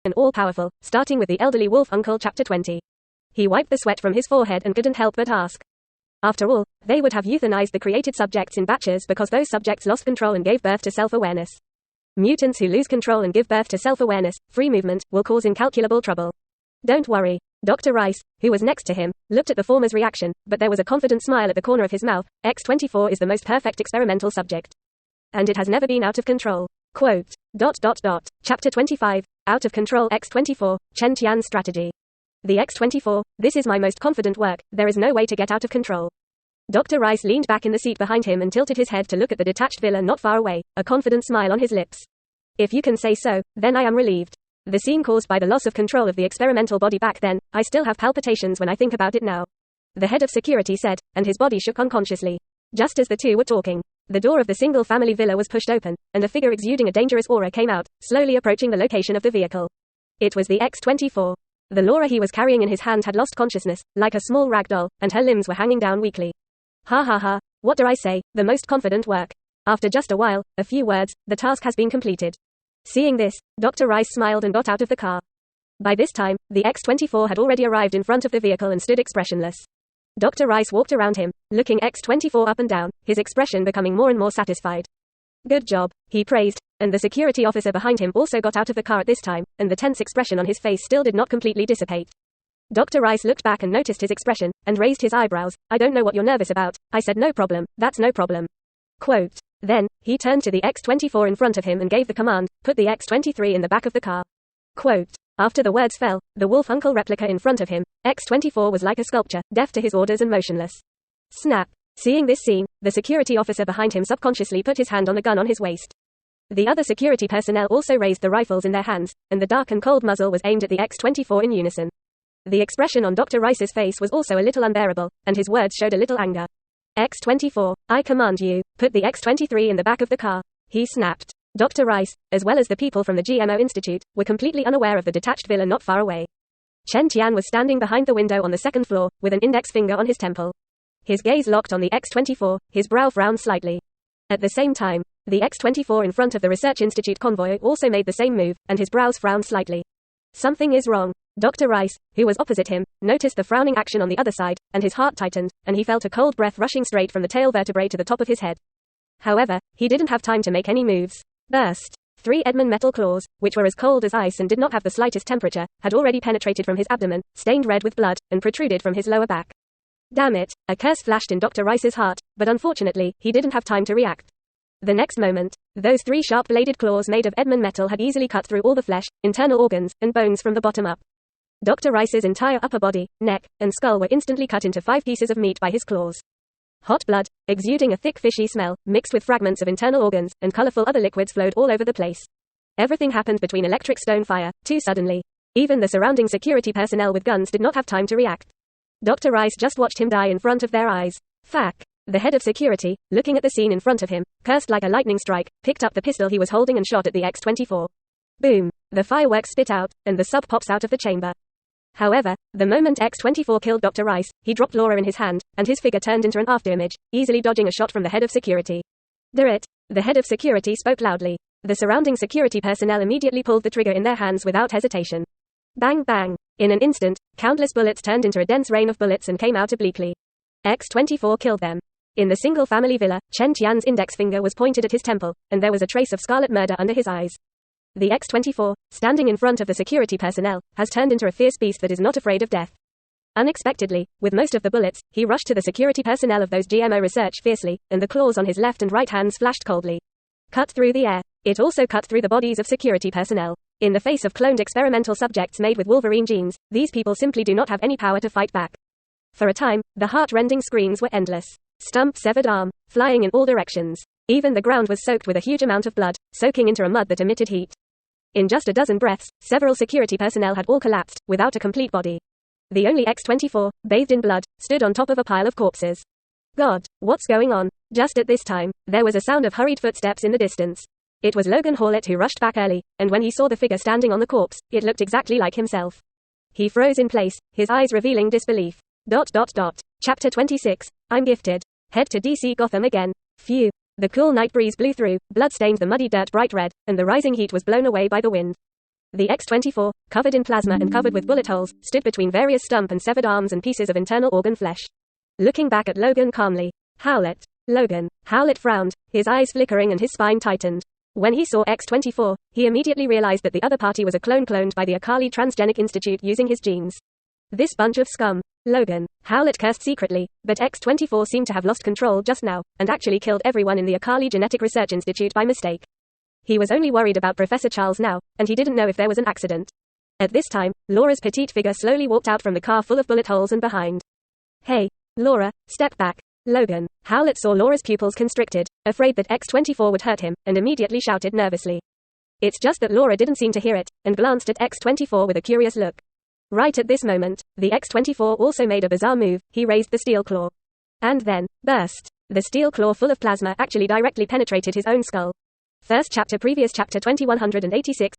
and all-powerful, starting with the elderly wolf uncle. Chapter 20. He wiped the sweat from his forehead and couldn't help but ask. After all, they would have euthanized the created subjects in batches because those subjects lost control and gave birth to self-awareness. Mutants who lose control and give birth to self-awareness, free movement, will cause incalculable trouble. Don't worry. Dr. Rice, who was next to him, looked at the former's reaction, but there was a confident smile at the corner of his mouth. X-24 is the most perfect experimental subject. And it has never been out of control. Quote. Chapter 25. Out of Control X-24, Chen Tian's Strategy. The X-24, this is my most confident work, there is no way to get out of control. Dr. Rice leaned back in the seat behind him and tilted his head to look at the detached villa not far away, a confident smile on his lips. If you can say so, then I am relieved. The scene caused by the loss of control of the experimental body back then, I still have palpitations when I think about it now. The head of security said, and his body shook unconsciously. Just as the two were talking, the door of the single-family villa was pushed open, and a figure exuding a dangerous aura came out, slowly approaching the location of the vehicle. It was the X-24. The Laura he was carrying in his hand had lost consciousness, like a small rag doll, and her limbs were hanging down weakly. Ha ha ha, what do I say, the most confident work. After just a while, a few words, the task has been completed. Seeing this, Dr. Rice smiled and got out of the car. By this time, the X-24 had already arrived in front of the vehicle and stood expressionless. Dr. Rice walked around him, looking X-24 up and down, his expression becoming more and more satisfied. Good job, he praised, and the security officer behind him also got out of the car at this time, and the tense expression on his face still did not completely dissipate. Dr. Rice looked back and noticed his expression, and raised his eyebrows. I don't know what you're nervous about. I said no problem, that's no problem. Quote. Then, he turned to the X-24 in front of him and gave the command, put the X-23 in the back of the car. Quote. After the words fell, the wolf uncle replica in front of him, X-24 was like a sculpture, deaf to his orders and motionless. Snap. Seeing this scene, the security officer behind him subconsciously put his hand on the gun on his waist. The other security personnel also raised the rifles in their hands, and the dark and cold muzzle was aimed at the X-24 in unison. The expression on Dr. Rice's face was also a little unbearable, and his words showed a little anger. X-24, I command you, put the X-23 in the back of the car. He snapped. Dr. Rice, as well as the people from the GMO Institute, were completely unaware of the detached villa not far away. Chen Tian was standing behind the window on the second floor, with an index finger on his temple. His gaze locked on the X-24, his brow frowned slightly. At the same time, the X-24 in front of the Research Institute convoy also made the same move, and his brows frowned slightly. Something is wrong. Dr. Rice, who was opposite him, noticed the frowning action on the other side, and his heart tightened, and he felt a cold breath rushing straight from the tail vertebrae to the top of his head. However, he didn't have time to make any moves. Burst. 3 Edmund metal claws, which were as cold as ice and did not have the slightest temperature, had already penetrated from his abdomen, stained red with blood, and protruded from his lower back. Damn it, a curse flashed in Dr. Rice's heart, but unfortunately, he didn't have time to react. The next moment, those 3 sharp-bladed claws made of Edmund metal had easily cut through all the flesh, internal organs, and bones from the bottom up. Dr. Rice's entire upper body, neck, and skull were instantly cut into 5 pieces of meat by his claws. Hot blood, exuding a thick fishy smell, mixed with fragments of internal organs, and colorful other liquids flowed all over the place. Everything happened between electric stone fire, too suddenly. Even the surrounding security personnel with guns did not have time to react. Dr. Rice just watched him die in front of their eyes. Fuck. The head of security, looking at the scene in front of him, cursed like a lightning strike, picked up the pistol he was holding and shot at the X-24. Boom. The fireworks spit out, and the sub pops out of the chamber. However, the moment X-24 killed Dr. Rice, he dropped Laura in his hand, and his figure turned into an afterimage, easily dodging a shot from the head of security. Do it. The head of security spoke loudly. The surrounding security personnel immediately pulled the trigger in their hands without hesitation. Bang bang. In an instant, countless bullets turned into a dense rain of bullets and came out obliquely. X-24 killed them. In the single-family villa, Chen Tian's index finger was pointed at his temple, and there was a trace of scarlet murder under his eyes. The X-24, standing in front of the security personnel, has turned into a fierce beast that is not afraid of death. Unexpectedly, with most of the bullets, he rushed to the security personnel of those GMO research fiercely, and the claws on his left and right hands flashed coldly. Cut through the air. It also cut through the bodies of security personnel. In the face of cloned experimental subjects made with Wolverine genes, these people simply do not have any power to fight back. For a time, the heart-rending screams were endless. Stump, severed arm, flying in all directions. Even the ground was soaked with a huge amount of blood, soaking into a mud that emitted heat. In just a dozen breaths, several security personnel had all collapsed, without a complete body. The only X-24, bathed in blood, stood on top of a pile of corpses. God, what's going on? Just at this time, there was a sound of hurried footsteps in the distance. It was Logan Hawlett who rushed back early, and when he saw the figure standing on the corpse, it looked exactly like himself. He froze in place, his eyes revealing disbelief. Chapter 26, I'm gifted. Head to DC Gotham again. Phew. The cool night breeze blew through, blood stained the muddy dirt bright red, and the rising heat was blown away by the wind. The X-24, covered in plasma and covered with bullet holes, stood between various stump and severed arms and pieces of internal organ flesh. Looking back at Logan calmly. Howlett. Logan. Howlett frowned, his eyes flickering and his spine tightened. When he saw X-24, he immediately realized that the other party was a clone cloned by the Akali Transgenic Institute using his genes. This bunch of scum. Logan. Howlett cursed secretly, but X-24 seemed to have lost control just now, and actually killed everyone in the Akali Genetic Research Institute by mistake. He was only worried about Professor Charles now, and he didn't know if there was an accident. At this time, Laura's petite figure slowly walked out from the car full of bullet holes and behind. Hey, Laura, step back. Logan. Howlett saw Laura's pupils constricted, afraid that X-24 would hurt him, and immediately shouted nervously. It's just that Laura didn't seem to hear it, and glanced at X-24 with a curious look. Right at this moment, the X-24 also made a bizarre move. He raised the steel claw. And then, burst. The steel claw full of plasma actually directly penetrated his own skull. First chapter, previous chapter 2186.